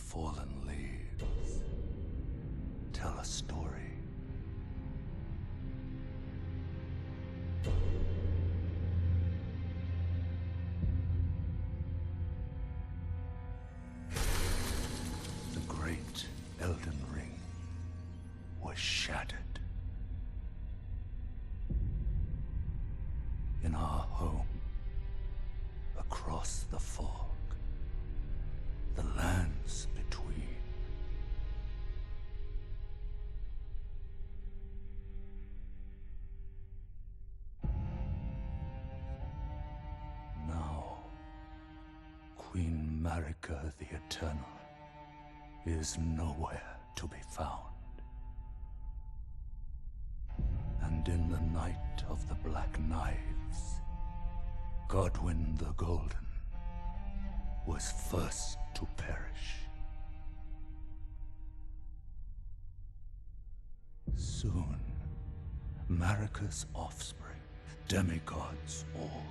fallen leaves tell a story. The great Elden Ring was shattered. In our home, across the fog, the lands between. Now, Queen Marika the Eternal is nowhere to be found. And in the night of the Black Knives, Godwyn the Golden was first to perish. Soon, Marika's offspring, demigods all,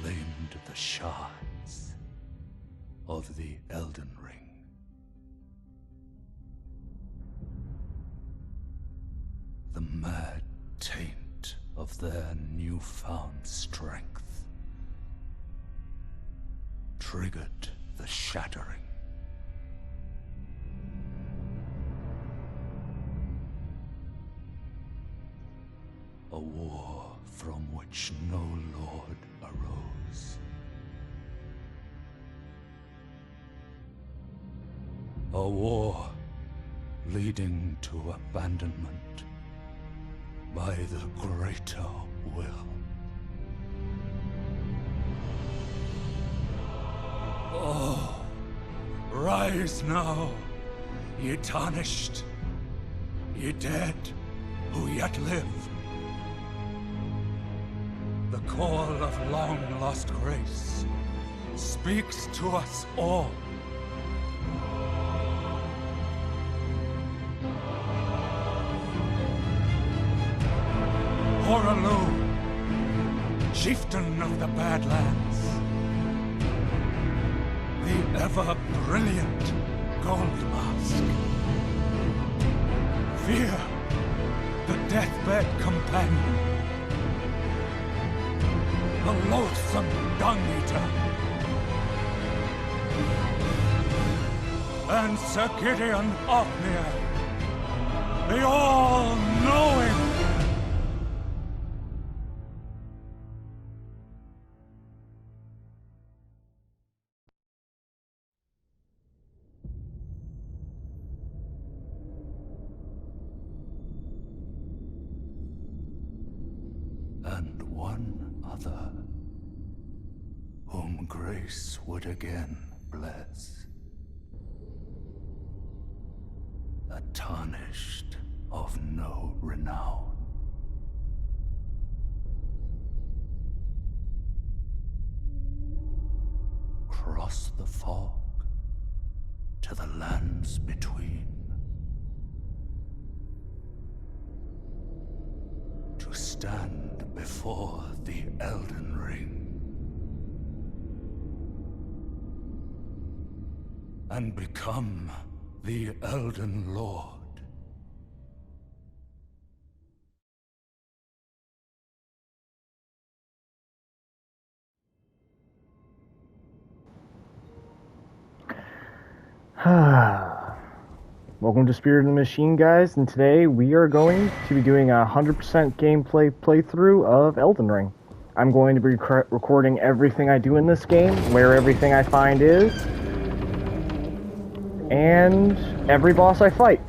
claimed the shards of the Elden Ring. The mad taint of their newfound strength triggered the shattering. A war from which no lord arose. A war leading to abandonment by the greater will. Oh, rise now, ye tarnished, ye dead who yet live. The call of long-lost grace speaks to us all. Horalu, chieftain of the Badlands, the ever-brilliant Gold Mask. Fear, the deathbed companion, the loathsome Dung-Eater, and Sir Gideon Ofnir, the all-knowing. And one other, whom grace would again bless. A tarnished of no renown. Cross the fog to the lands between. To stand before the Elden Ring and become the Elden Lord. Welcome to Spirit of the Machine, guys, and today we are going to be doing a 100% gameplay playthrough of Elden Ring. I'm going to be recording everything I do in this game, where everything I find is, and every boss I fight.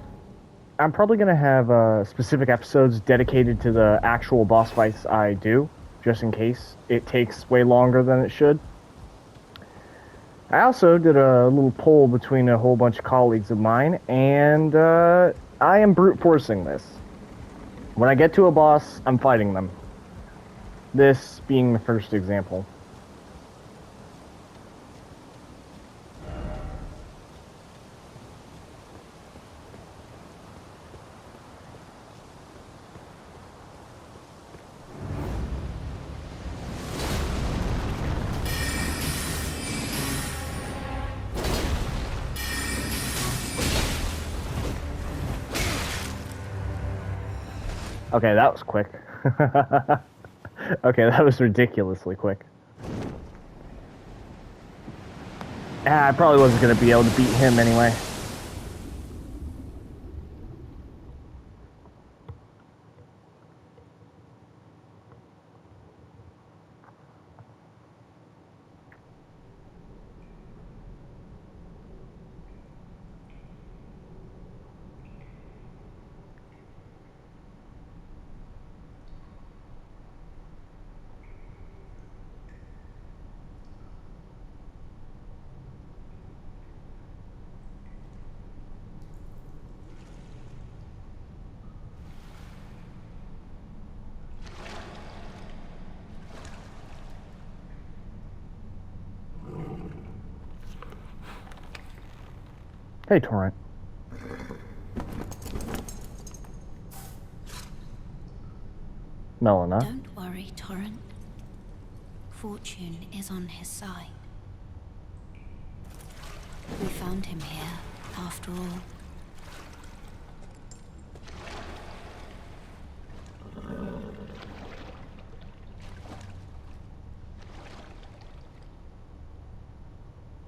I'm probably going to have specific episodes dedicated to the actual boss fights I do, just in case it takes way longer than it should. I also did a little poll between a whole bunch of colleagues of mine, and I am brute forcing this. When I get to a boss, I'm fighting them. This being the first example. Okay, that was quick. Okay, that was ridiculously quick. I probably wasn't going to be able to beat him anyway. Hey, Torrent. Melina. Don't worry, Torrent. Fortune is on his side. We found him here, after all.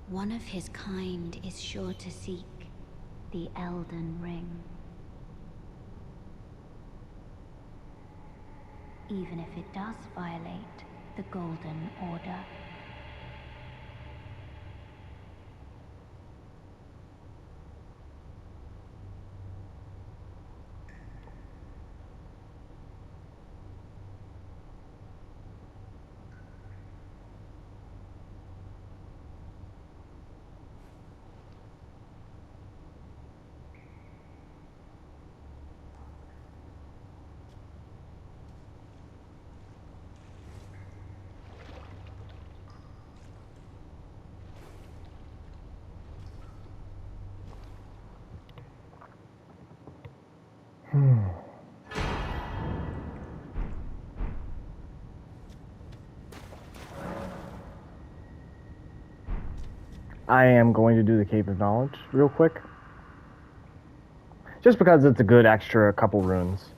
One of his kind is sure to seek the Elden Ring. Even if it does violate the Golden Order. I am going to do the Cave of Knowledge real quick. Just because it's a good extra couple runes.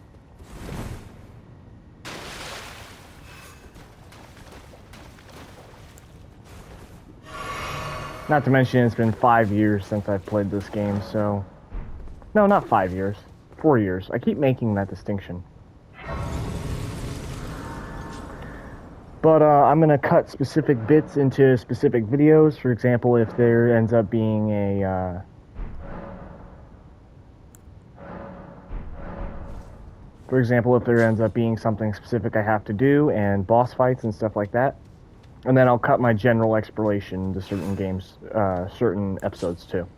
Not to mention it's been 5 years since I've played this game, so... No, not 5 years. 4 years. I keep making that distinction. But I'm going to cut specific bits into specific videos. For example, if there ends up being a... For example, if there ends up being something specific I have to do, and boss fights and stuff like that. And then I'll cut my general exploration to certain games, certain episodes too.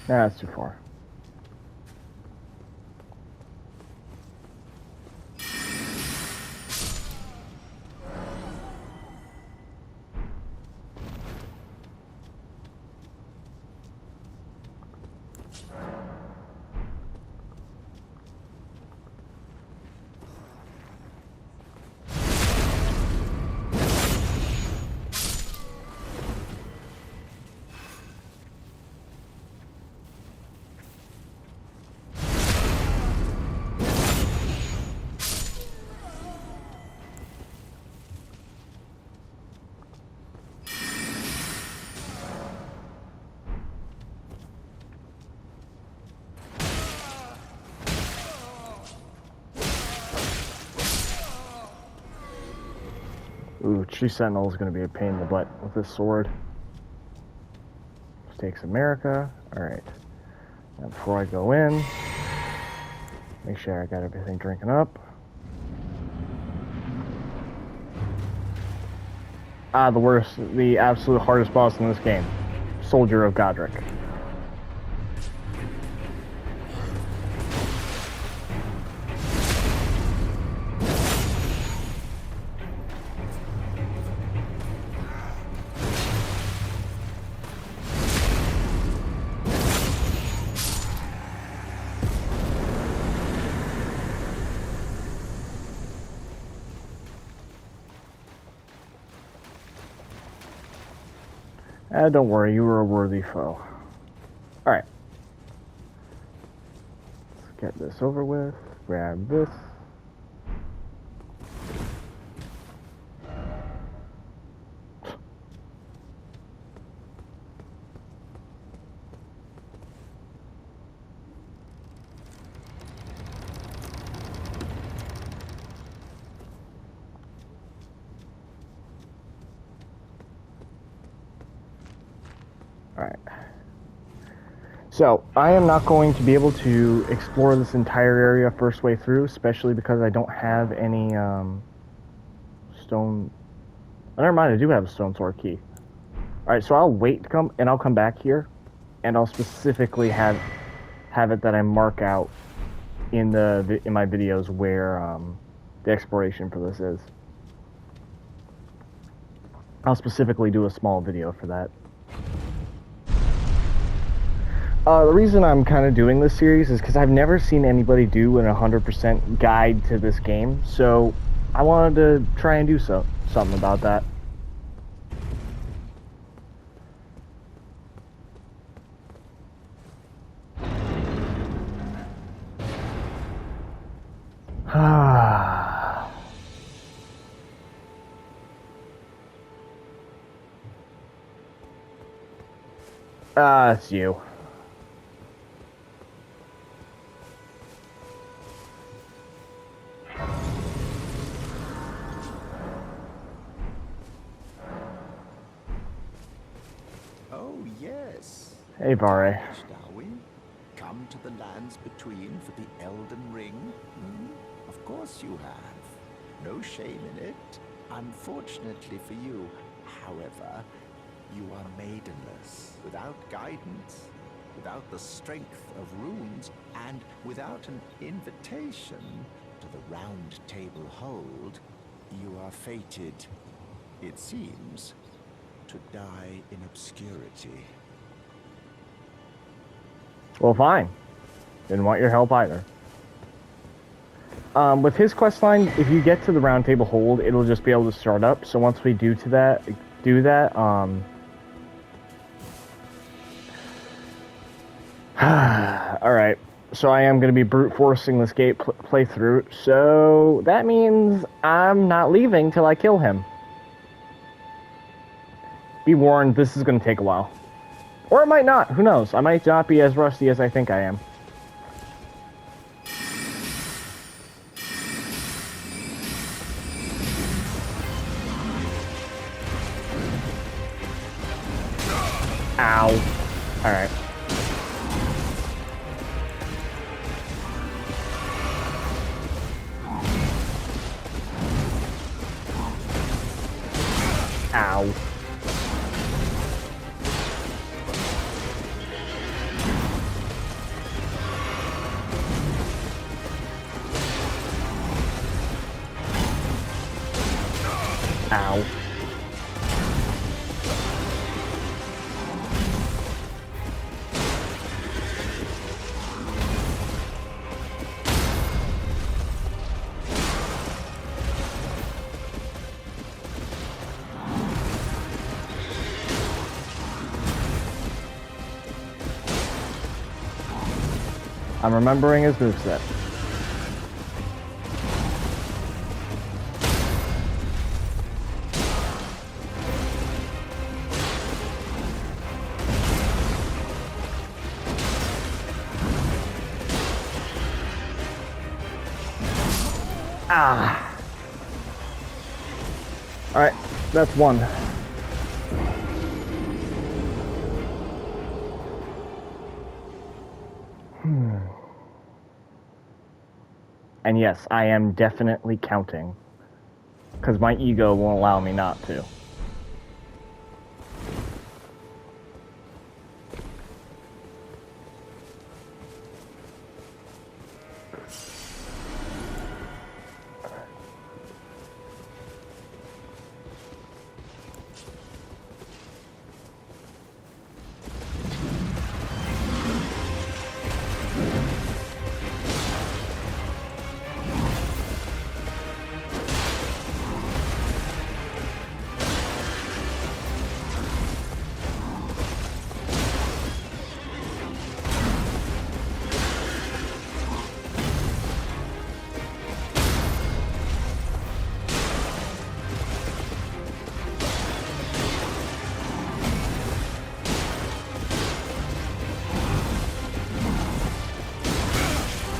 Nah, that's too far. Ooh, Tree Sentinel is going to be a pain in the butt with this sword. This takes America. Alright. Now before I go in, make sure I got everything drinking up. The absolute hardest boss in this game. Soldier of Godric. Don't worry, you were a worthy foe. Alright. Let's get this over with. Grab this. Alright. So, I am not going to be able to explore this entire area first way through, especially because I don't have any, stone... Oh, never mind, I do have a stone sword key. Alright, so I'll wait to come, and I'll come back here, and I'll specifically have it that I mark out in my videos where, the exploration for this is. I'll specifically do a small video for that. The reason I'm kind of doing this series is because I've never seen anybody do an 100% guide to this game, so I wanted to try and do something about that. It's you. Oh, yes. Hey, Vare. Shall we? Come to the lands between for the Elden Ring? Hmm? Of course you have. No shame in it. Unfortunately for you, however, you are maidenless, without guidance, without the strength of runes, and without an invitation to the Round Table Hold. You are fated, it seems, to die in obscurity. Well, fine. Didn't want your help either. With his questline, if you get to the Round Table Hold, it'll just be able to start up. So once we do that, alright. So I am going to be brute forcing this gate playthrough. So that means I'm not leaving till I kill him. Be warned, this is going to take a while. Or it might not. Who knows? I might not be as rusty as I think I am. Ow. Alright. Ow. Ow. I'm remembering his moveset. Ah. Alright, that's one. And yes, I am definitely counting. Because my ego won't allow me not to.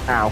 Ow.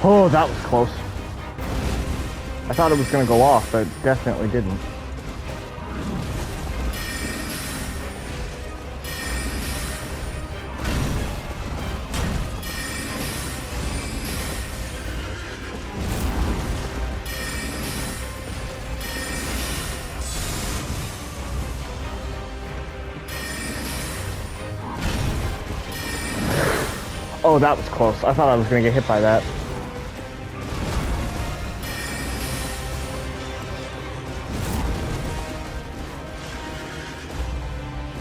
Oh, that was close. I thought it was going to go off, but it definitely didn't. Oh, that was close. I thought I was going to get hit by that.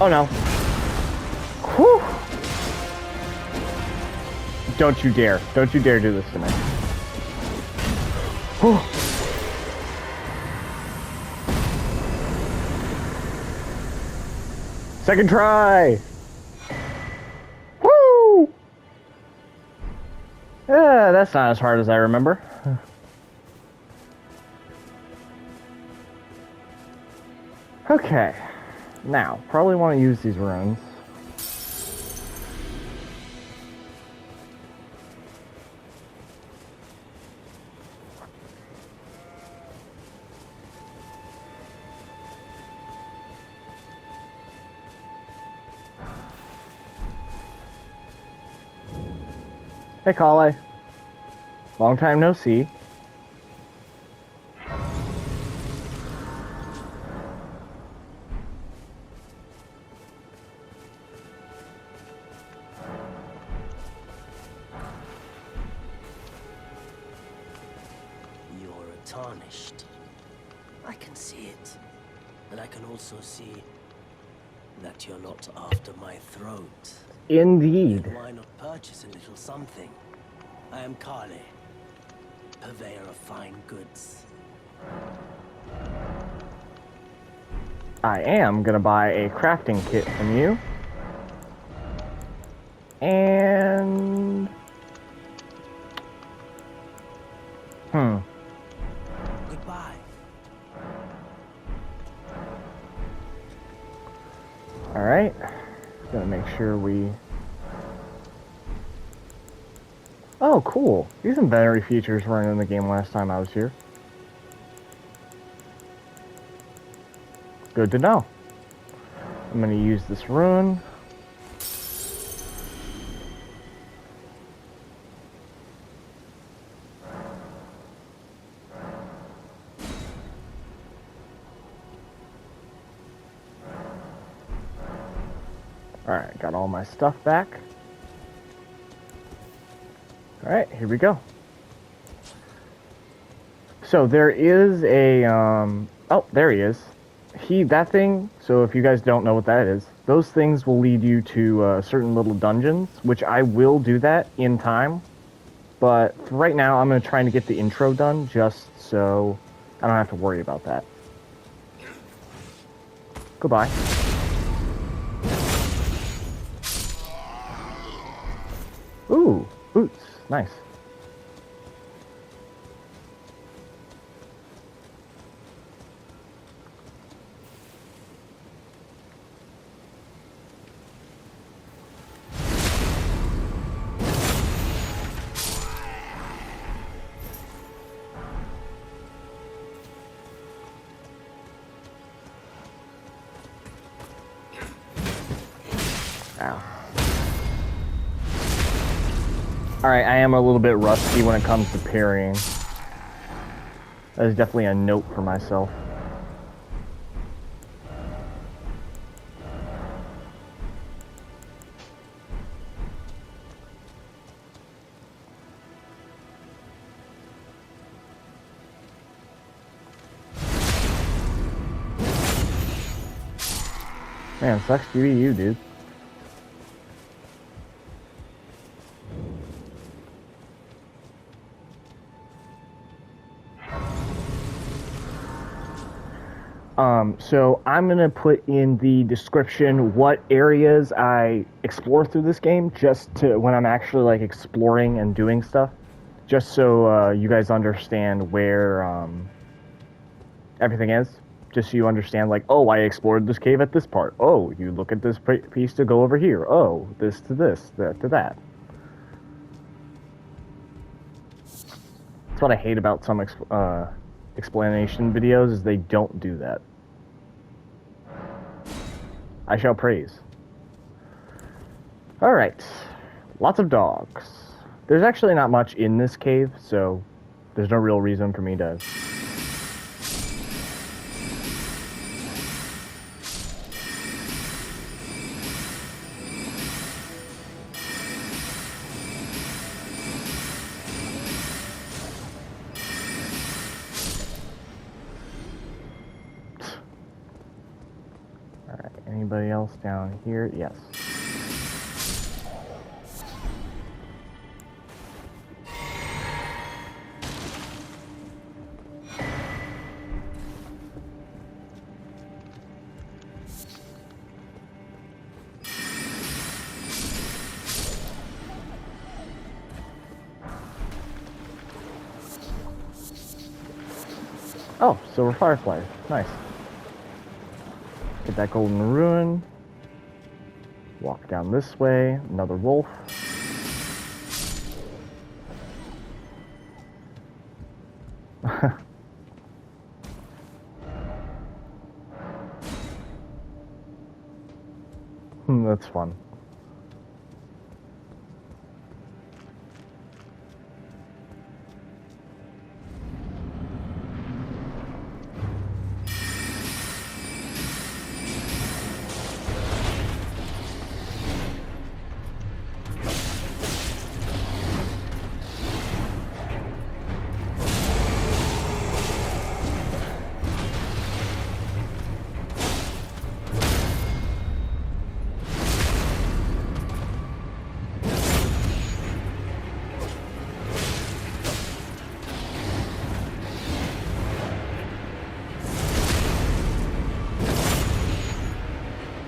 Oh no. Whew. Don't you dare. Don't you dare do this to me. Whew. Second try. Woo! Yeah, that's not as hard as I remember. Okay. Now, probably want to use these runes. Hey, Kale. Long time no see. Tarnished. I can see it. And I can also see that you're not after my throat. Indeed. Then why not purchase a little something? I am Kale, purveyor of fine goods. I am gonna buy a crafting kit from you. And sure we... Oh, cool. These inventory features weren't in the game last time I was here. Good to know. I'm going to use this rune. Alright, got all my stuff back. Alright, here we go. So there is a, oh, there he is. That thing, so if you guys don't know what that is, those things will lead you to certain little dungeons, which I will do that in time. But for right now, I'm going to try to get the intro done, just so I don't have to worry about that. Goodbye. Ooh, boots. Nice. Ow. Alright, I am a little bit rusty when it comes to parrying. That is definitely a note for myself. Man, sucks to be you, dude. So I'm gonna put in the description what areas I explore through this game, just to when I'm actually like exploring and doing stuff, just so you guys understand where everything is. Just so you understand, like, oh, I explored this cave at this part. Oh, you look at this piece to go over here. Oh, this to this, that to that. That's what I hate about some explanation videos, is they don't do that. I shall praise. Alright. Lots of dogs. There's actually not much in this cave, so there's no real reason for me to... Alright, anybody else down here? Yes. Oh, silver fireflies. Nice. Get that golden ruin. Walk down this way. Another wolf. That's fun.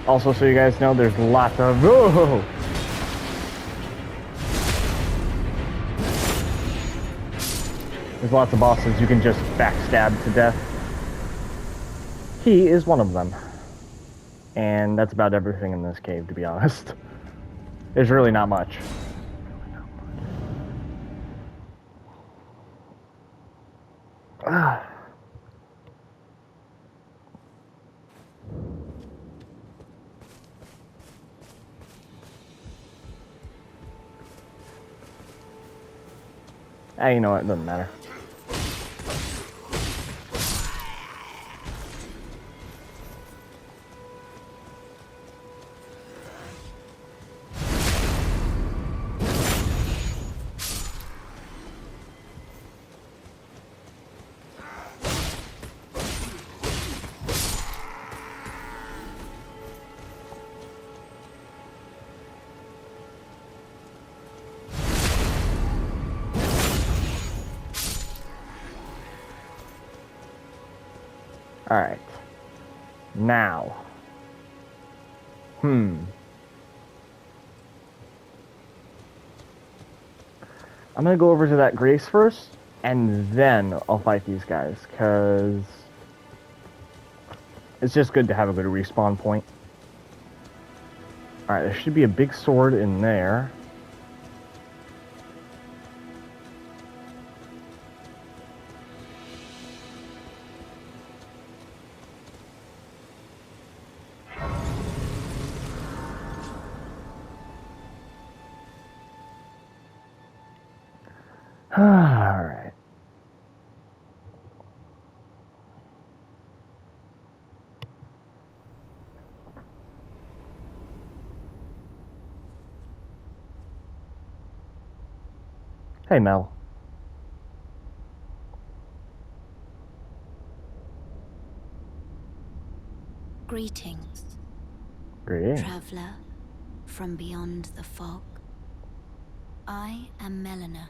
Also, so you guys know, there's lots of... Whoa! There's lots of bosses you can just backstab to death. He is one of them. And that's about everything in this cave, to be honest. There's really not much. Ah. You know what? It doesn't matter. Alright. Now. I'm gonna go over to that Grace first, and then I'll fight these guys, because it's just good to have a good respawn point. Alright, there should be a big sword in there. Alright. Hey, Mel. Greetings, Great. traveler from beyond the fog. I am Melina.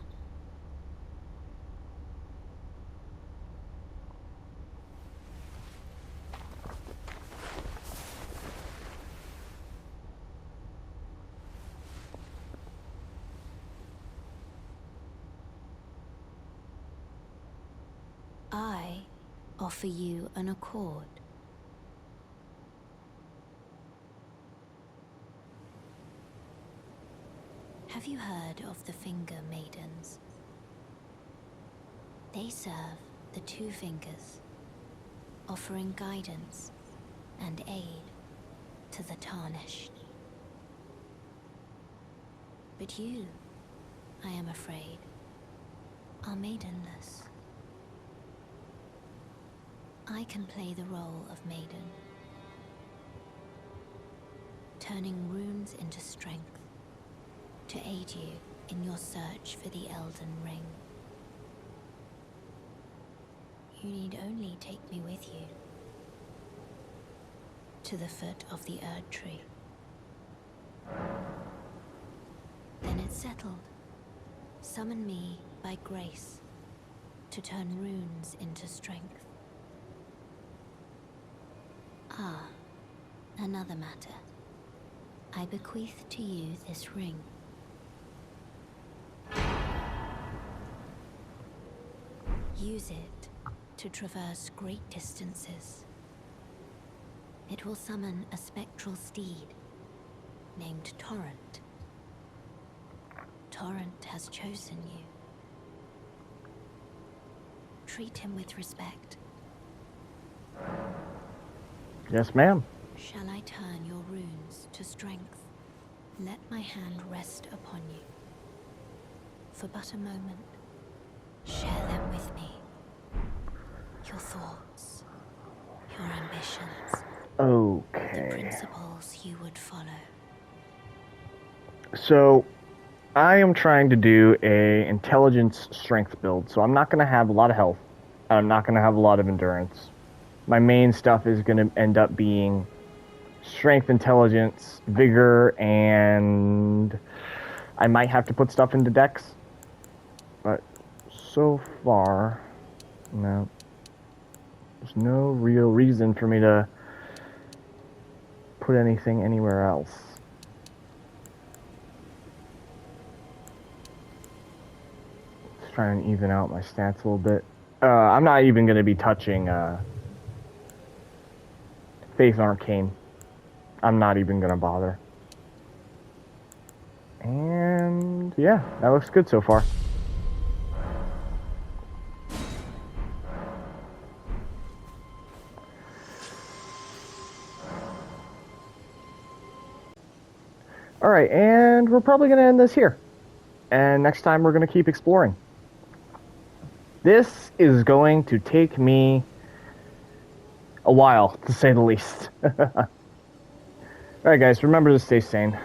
I offer you an accord. Have you heard of the Finger Maidens? They serve the Two Fingers, offering guidance and aid to the Tarnished. But you, I am afraid, are maidenless. I can play the role of maiden, turning runes into strength to aid you in your search for the Elden Ring. You need only take me with you to the foot of the Erd Tree. Then it's settled. Summon me by grace to turn runes into strength. Ah, another matter. I bequeath to you this ring. Use it to traverse great distances. It will summon a spectral steed named Torrent. Torrent has chosen you. Treat him with respect. Yes, ma'am. Shall I turn your runes to strength? Let my hand rest upon you. For but a moment, share them with me. Your thoughts, your ambitions, the Okay. principles you would follow. So, I am trying to do a intelligence strength build, so I'm not going to have a lot of health, and I'm not going to have a lot of endurance. My main stuff is going to end up being strength, intelligence, vigor, and I might have to put stuff into dex. But so far, no. There's no real reason for me to put anything anywhere else. Just trying to even out my stats a little bit. I'm not even going to be touching Faith and Arcane. I'm not even going to bother. yeah, that looks good so far. Alright, and we're probably going to end this here. And next time we're going to keep exploring. This is going to take me a while, to say the least. Alright guys, remember to stay sane.